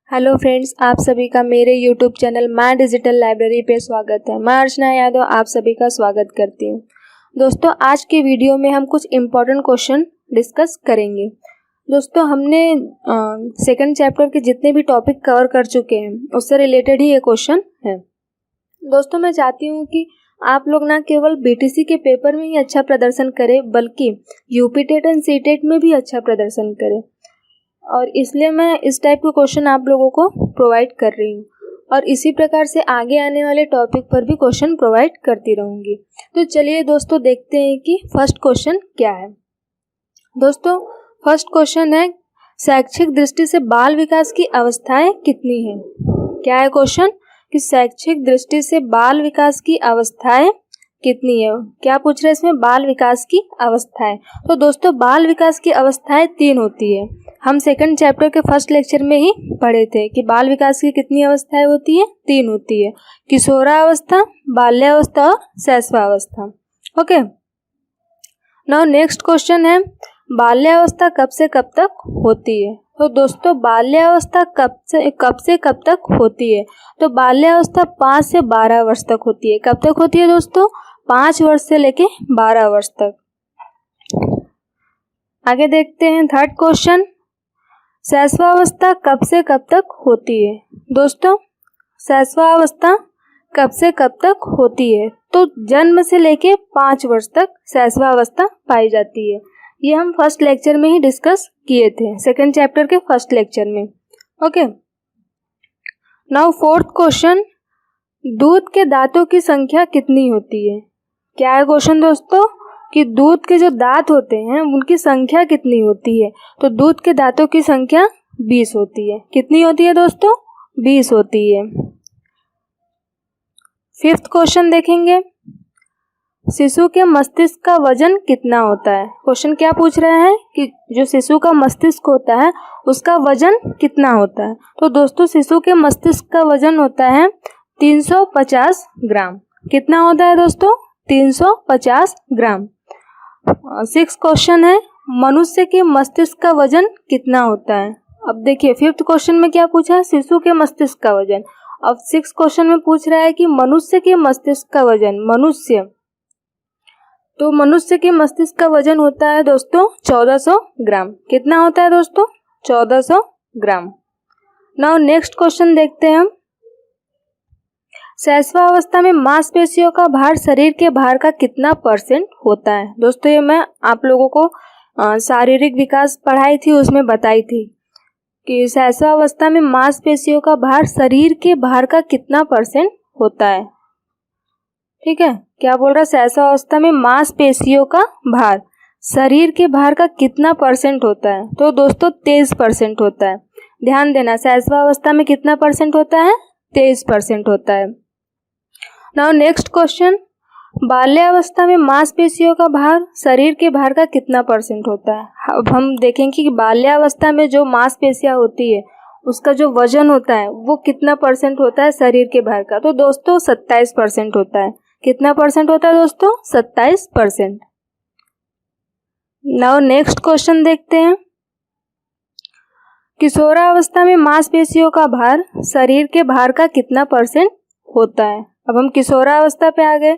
Hello friends, आप सभी का मेरे YouTube channel my digital library पे स्वागत है। मैं अर्चना यादव आप सभी का स्वागत करती हूँ। दोस्तों, आज के वीडियो में हम कुछ इम्पोर्टेंट क्वेश्चन डिस्कस करेंगे। दोस्तों, हमने सेकंड चैप्टर के जितने भी टॉपिक कवर कर चुके हैं उससे रिलेटेड ही ये क्वेश्चन है। दोस्तों, मैं चाहती हूँ कि आप लोग ना केवल बीटीसी के पेपर में ही अच्छा प्रदर्शन करें बल्कि यूपी टेट एंड सीटेट में भी अच्छा प्रदर्शन करें, और इसलिए मैं इस टाइप के क्वेश्चन आप लोगों को प्रोवाइड कर रही हूँ और इसी प्रकार से आगे आने वाले टॉपिक पर भी क्वेश्चन प्रोवाइड करती रहूँगी। तो चलिए दोस्तों, देखते हैं कि फर्स्ट क्वेश्चन क्या है। दोस्तों, फर्स्ट क्वेश्चन है, शैक्षिक दृष्टि से बाल विकास की अवस्थाएं कितनी हैं? क्या है क्वेश्चन कि शैक्षिक दृष्टि से बाल विकास की अवस्थाएं कितनी है? क्या पूछ रहे हैं इसमें? बाल विकास की अवस्थाएं। तो दोस्तों, बाल विकास की अवस्थाएं 3 होती है। हम सेकंड चैप्टर के फर्स्ट लेक्चर में ही पढ़े थे कि बाल विकास की कितनी अवस्थाएं होती है? 3 होती है, किशोरावस्था, बाल्यावस्था और शैशवावस्था। ओके, नाउ नेक्स्ट क्वेश्चन है, बाल्यावस्था कब से कब तक होती है? तो दोस्तों, बाल्यावस्था कब से कब तक होती है? तो बाल्यावस्था 5 से 12 वर्ष तक होती है। कब तक होती है दोस्तों? 5 वर्ष से लेके 12 वर्ष तक। आगे देखते हैं थर्ड क्वेश्चन, शैशवावस्था कब से कब तक होती है? दोस्तों, शैशवावस्था कब से कब तक होती है? तो जन्म से लेके 5 वर्ष तक शैशवावस्था पाई जाती है। ये हम फर्स्ट लेक्चर में ही डिस्कस किए थे, सेकंड चैप्टर के फर्स्ट लेक्चर में। ओके, नाउ फोर्थ क्वेश्चन, दूध के दांतों की संख्या कितनी होती है? क्या है क्वेश्चन दोस्तों कि दूध के जो दांत होते हैं उनकी संख्या कितनी होती है? तो दूध के दांतों की संख्या 20 होती है। कितनी होती है दोस्तों? 20 होती है। फिफ्थ क्वेश्चन देखेंगे, शिशु के मस्तिष्क का वजन कितना होता है? क्वेश्चन क्या पूछ रहे हैं कि जो शिशु का मस्तिष्क होता है उसका वजन कितना होता है? तो दोस्तों, शिशु के मस्तिष्क का वजन होता है 350 ग्राम। कितना होता है दोस्तों? 350 ग्राम। 6th क्वेश्चन है, मनुष्य के मस्तिष्क का वजन कितना होता है? अब देखिए, 5th क्वेश्चन में क्या पूछा है? शिशु के मस्तिष्क का वजन। अब 6th क्वेश्चन में पूछ रहा है कि मनुष्य के मस्तिष्क का वजन। तो मनुष्य के मस्तिष्क का वजन होता है दोस्तों 1400 ग्राम। कितना होता है दोस्तों? 1400 ग्राम। नाउ नेक्स्ट क्वेश्चन देखते हैं हम, शैशवावस्था में मांसपेशियों का भार शरीर के भार का कितना % होता है? दोस्तों, ये मैं आप लोगों को शारीरिक विकास पढ़ाई थी उसमें बताई थी कि शैशवावस्था में मांसपेशियों का भार शरीर के भार का कितना % होता है। ठीक है, क्या बोल रहा है? शैशवावस्था में मांसपेशियों का भार शरीर के भार का कितना % होता है? तो दोस्तों 23% होता है। ध्यान देना, शैशवावस्था में कितना % होता है? 23% होता है। नाउ नेक्स्ट क्वेश्चन, बाल्यावस्था में मांसपेशियों का भार शरीर के भार का कितना % होता है? अब हम देखेंगे कि बाल्यावस्था में जो मांसपेशियां होती है उसका जो वजन होता है वो कितना % होता है शरीर के भार का? तो दोस्तों 27% होता है। कितना % होता है दोस्तों? 27%। नाउ नेक्स्ट क्वेश्चन देखते हैं, किशोरावस्था में मांसपेशियों का भार शरीर के भार का कितना % होता है? अब हम किशोरावस्था पे आ गए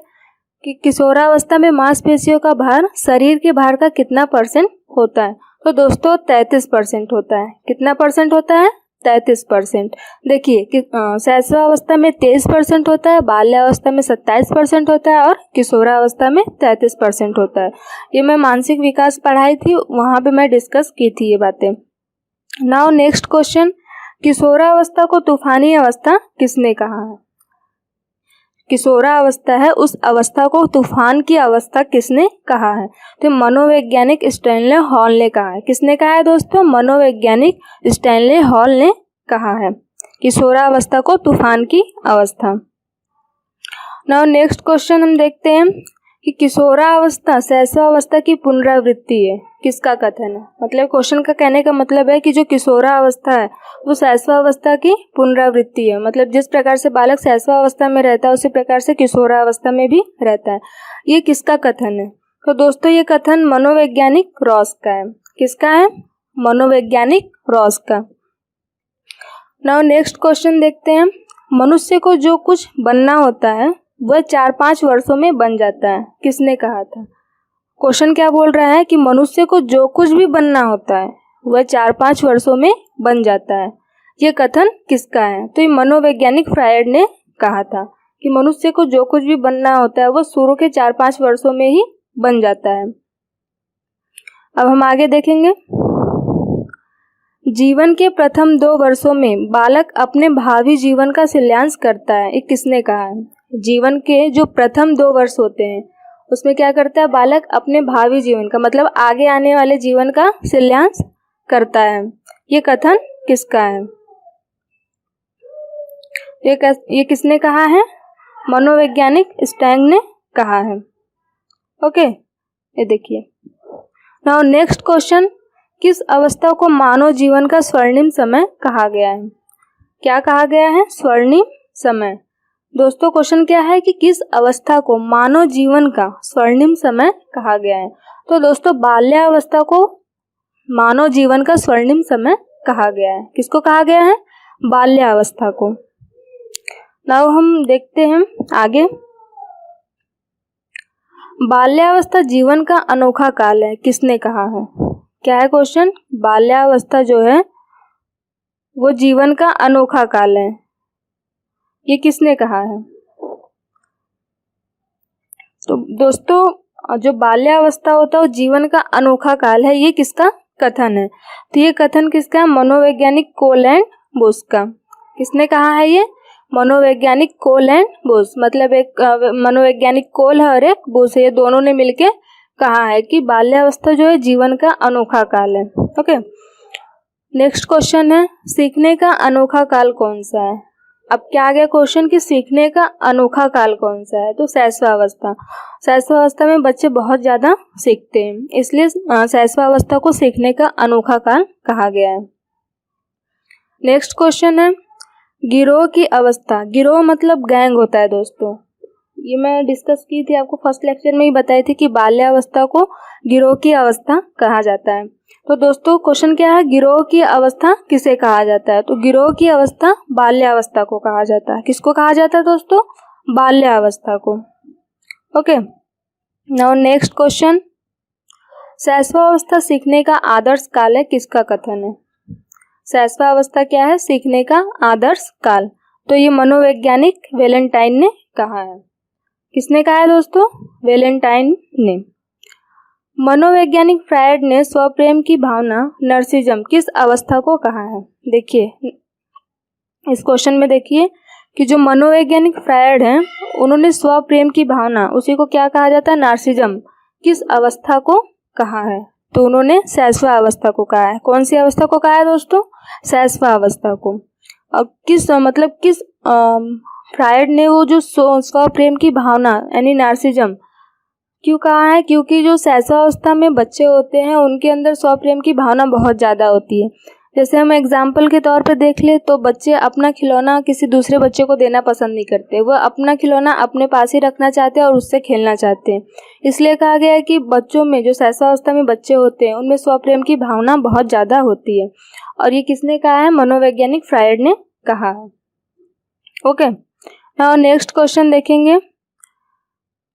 कि किशोरावस्था में मांसपेशियों का भार शरीर के भार का कितना % होता है? तो दोस्तों 33% होता है। कितना % होता है? 33%। देखिए कि शैशवावस्था में 23% होता है, बाल्यावस्था में 27% होता है और किशोरावस्था में 33% होता है। ये मैं मानसिक विकास पढ़ाई थी, वहाँ पे मैं डिस्कस की थी ये बातें। नाउ नेक्स्ट क्वेश्चन, किशोरावस्था को तूफानी अवस्था किसने कहा है? किशोरावस्था है, उस अवस्था को तूफान की अवस्था किसने कहा है? तो मनोवैज्ञानिक स्टैनले हॉल ने कहा है। किसने कहा है दोस्तों? मनोवैज्ञानिक स्टैनले हॉल ने कहा है किशोरावस्था को तूफान की अवस्था। नाउ नेक्स्ट क्वेश्चन हम देखते हैं कि किशोरावस्था शैशवावस्था की पुनरावृत्ति है। किसका कथन है? मतलब क्वेश्चन का कहने का मतलब है कि जो किशोरावस्था है वो शैशवावस्था की पुनरावृत्ति है। मतलब जिस प्रकार से बालक शैशवावस्था में रहता है उसी प्रकार से किशोरावस्था में भी रहता है। ये किसका कथन है? तो दोस्तों ये कथन मनोवैज्ञानिक रॉस का है। किसका है? मनोवैज्ञानिक रॉस का। नाउ नेक्स्ट क्वेश्चन देखते हैं। मनुष्य को जो कुछ बनना होता है वह 4-5 वर्षों में बन जाता है, किसने कहा था? क्वेश्चन क्या बोल रहा है कि मनुष्य को जो कुछ भी बनना होता है वह 4-5 वर्षों में बन जाता है। ये कथन किसका है? तो ये मनोवैज्ञानिक फ्रायड ने कहा था कि मनुष्य को जो कुछ भी बनना होता है वो शुरू के 4-5 वर्षों में ही बन जाता है। अब हम आगे देखेंगे। जीवन के प्रथम 2 वर्षों में बालक अपने भावी जीवन का शिलान्यास करता है, ये किसने कहा है? जीवन के जो प्रथम 2 वर्ष होते हैं उसमें क्या करता है? बालक अपने भावी जीवन का मतलब आगे आने वाले जीवन का शिलान्यास करता है। ये कथन किसका है? ये किसने कहा है? मनोवैज्ञानिक स्टैंग ने कहा है। ओके, ये देखिए। नाउ नेक्स्ट क्वेश्चन, किस अवस्था को मानव जीवन का स्वर्णिम समय कहा गया है? क्या कहा गया है? स्वर्णिम समय। दोस्तों क्वेश्चन क्या है कि किस अवस्था को मानव जीवन का स्वर्णिम समय कहा गया है? तो दोस्तों बाल्यावस्था को मानव जीवन का स्वर्णिम समय कहा गया है। किसको कहा गया है? बाल्यावस्था को। नाउ हम देखते हैं आगे। बाल्यावस्था जीवन का अनोखा काल है, किसने कहा है? क्या है क्वेश्चन? बाल्यावस्था जो है वो जीवन का अनोखा काल है, ये किसने कहा है? तो दोस्तों जो बाल्यावस्था होता है वो जीवन का अनोखा काल है, ये किसका कथन है? तो ये कथन किसका? मनोवैज्ञानिक कोल एंड बुश का। किसने कहा है ये? मनोवैज्ञानिक कोल एंड बुश, मतलब एक मनोवैज्ञानिक कोल है और एक बुश है, ये दोनों ने मिलके कहा है कि बाल्यावस्था जो है जीवन का अनोखा काल है। ओके, नेक्स्ट क्वेश्चन है, सीखने का अनोखा काल कौन सा है? अब क्या आ गया क्वेश्चन कि सीखने का अनोखा काल कौन सा है? तो शैशवावस्था। शैशवावस्था में बच्चे बहुत ज़्यादा सीखते हैं, इसलिए शैशवावस्था को सीखने का अनोखा काल कहा गया है। नेक्स्ट क्वेश्चन है, गिरोह की अवस्था। गिरोह मतलब गैंग होता है दोस्तों, ये मैं डिस्कस की थी, आपको फर्स्ट लेक्चर में ही बताई थी कि बाल्यावस्था को गिरोह की अवस्था कहा जाता है। तो दोस्तों क्वेश्चन क्या है? गिरोह की अवस्था किसे कहा जाता है? तो गिरोह की अवस्था बाल्यावस्था को कहा जाता है। किसको कहा जाता है दोस्तों? बाल्यावस्था को। ओके, नाउ नेक्स्ट क्वेश्चन, शैशवावस्था सीखने का आदर्श काल है, किसका कथन है? शैशवावस्था क्या है? सीखने का आदर्श काल। तो ये मनोवैज्ञानिक वेलेंटाइन ने कहा है। किसने कहा है दोस्तों? वेलेंटाइन ने। मनोवैज्ञानिक फ्रायड ने स्वप्रेम की भावना नर्सिज्म किस अवस्था को कहा है? देखिए इस क्वेश्चन में देखिए कि जो मनोवैज्ञानिक फ्रायड हैं उन्होंने स्वप्रेम की भावना, उसी को क्या कहा जाता है? नार्सिज्म, किस अवस्था को कहा है? तो उन्होंने शैशवावस्था को कहा है। कौन सी अवस्था को कहा है दोस्तों? शैशवावस्था को। और किस मतलब किस फ्रायड ने वो जो स्वप्रेम की भावना यानी नार्सिज्म क्यों कहा है? क्योंकि जो शैशवावस्था में बच्चे होते हैं उनके अंदर स्वप्रेम की भावना बहुत ज़्यादा होती है। जैसे हम एग्जाम्पल के तौर पे देख ले तो बच्चे अपना खिलौना किसी दूसरे बच्चे को देना पसंद नहीं करते, वह अपना खिलौना अपने पास ही रखना चाहते हैं और उससे खेलना चाहते हैं। इसलिए कहा गया है कि बच्चों में जो शैशवावस्था में बच्चे होते हैं उनमें स्वप्रेम की भावना बहुत ज़्यादा होती है, और ये किसने कहा है? मनोवैज्ञानिक फ्रायड ने कहा है। ओके, नाउ नेक्स्ट क्वेश्चन देखेंगे,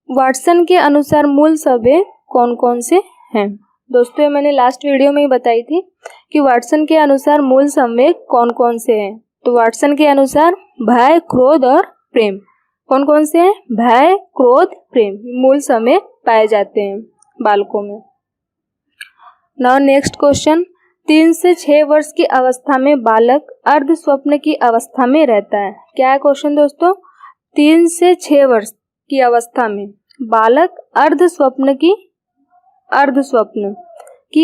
वाटसन के अनुसार मूल संवेग कौन कौन से हैं? दोस्तों मैंने लास्ट वीडियो में ही बताई थी कि वाटसन के अनुसार मूल संवेग कौन कौन से हैं। तो वाटसन के अनुसार भय, क्रोध और प्रेम कौन कौन से हैं? भय, क्रोध, प्रेम मूल संवेग पाए जाते हैं बालकों में। नाउ नेक्स्ट क्वेश्चन, 3 से 6 वर्ष की अवस्था में बालक अर्ध स्वप्न की अवस्था में रहता है। क्या है क्वेश्चन दोस्तों? 3 से 6 वर्ष की अवस्था में बालक अर्ध स्वप्न की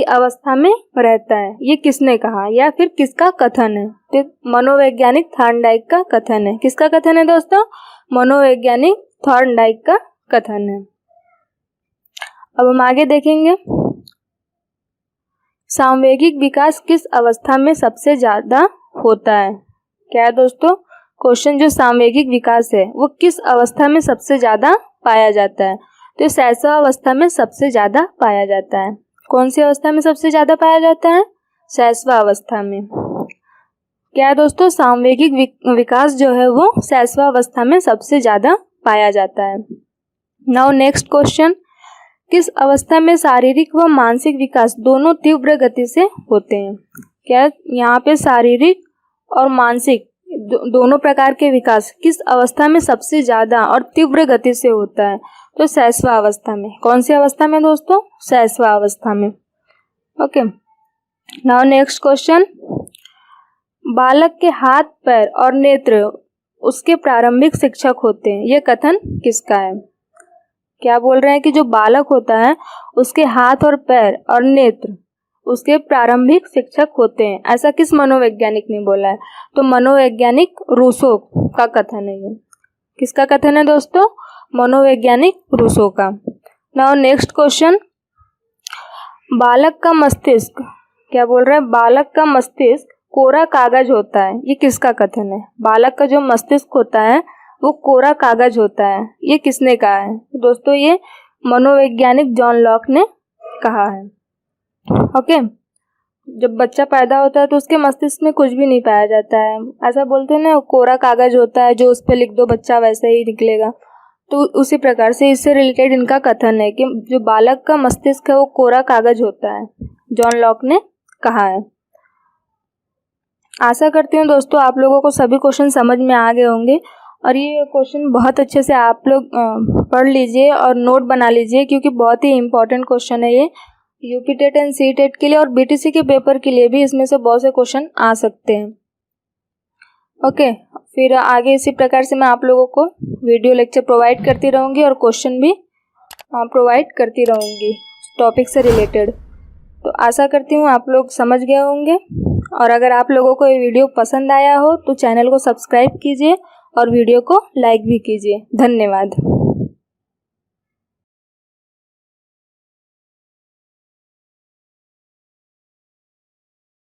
अवस्था में रहता है, ये किसने कहा या फिर किसका कथन है? तो मनोवैज्ञानिक थॉर्नडाइक का कथन है। किसका कथन है दोस्तों? मनोवैज्ञानिक थॉर्नडाइक का कथन है। अब हम आगे देखेंगे, सामवेगिक विकास किस अवस्था में सबसे ज्यादा होता है? क्या है दोस्तों क्वेश्चन? जो सामवेगिक विकास है वो किस अवस्था में सबसे ज्यादा पाया जाता है? तो शैशवावस्था में सबसे ज्यादा पाया जाता है। कौन सी अवस्था में सबसे ज्यादा पाया जाता है? शैशवावस्था में। क्या है दोस्तों, सामवेगिक विकास जो है वो शैशवावस्था में सबसे ज़्यादा पाया जाता है। नाउ नेक्स्ट क्वेश्चन, किस अवस्था में शारीरिक व मानसिक विकास दोनों तीव्र गति से होते हैं? क्या यहाँ पे शारीरिक और मानसिक दोनों प्रकार के विकास किस अवस्था में सबसे ज़्यादा और तीव्र गति से होता है? तो शैशवावस्था में। कौन सी अवस्था में दोस्तों? शैशवावस्था में। ओके, नाउ नेक्स्ट क्वेश्चन, बालक के हाथ, पैर और नेत्र उसके प्रारंभिक शिक्षक होते हैं, ये कथन किसका है? क्या बोल रहे हैं कि जो बालक होता है उसके हाथ और पैर और नेत्र उसके प्रारंभिक शिक्षक होते हैं, ऐसा किस मनोवैज्ञानिक ने बोला है? तो मनोवैज्ञानिक रूसो का कथन है ये। किसका कथन है दोस्तों? मनोवैज्ञानिक रूसो का। नाउ नेक्स्ट क्वेश्चन, बालक का मस्तिष्क, क्या बोल रहे हैं? बालक का मस्तिष्क कोरा कागज होता है, ये किसका कथन है? बालक का जो मस्तिष्क होता है वो कोरा कागज होता है, ये किसने कहा है? दोस्तों ये मनोवैज्ञानिक जॉन लॉक ने कहा है। ओके, जब बच्चा पैदा होता है तो उसके मस्तिष्क में कुछ भी नहीं पाया जाता है, ऐसा बोलते हैं ना, कोरा कागज होता है, जो उस पर लिख दो बच्चा वैसे ही निकलेगा। तो उसी प्रकार से इससे रिलेटेड इनका कथन है कि जो बालक का मस्तिष्क है वो कोरा कागज होता है, जॉन लॉक ने कहा है। आशा करती हूँ दोस्तों आप लोगों को सभी क्वेश्चन समझ में आ गए होंगे, और ये क्वेश्चन बहुत अच्छे से आप लोग पढ़ लीजिए और नोट बना लीजिए, क्योंकि बहुत ही इंपॉर्टेंट क्वेश्चन है ये UP TET and C TET के लिए, और बीटीसी के पेपर के लिए भी इसमें से बहुत से क्वेश्चन आ सकते हैं। ओके, फिर आगे इसी प्रकार से मैं आप लोगों को वीडियो लेक्चर प्रोवाइड करती रहूँगी और क्वेश्चन भी प्रोवाइड करती रहूँगी टॉपिक से रिलेटेड। तो आशा करती हूँ आप लोग समझ गए होंगे, और अगर आप लोगों को ये वीडियो पसंद आया हो तो चैनल को सब्सक्राइब कीजिए और वीडियो को लाइक भी कीजिए। धन्यवाद।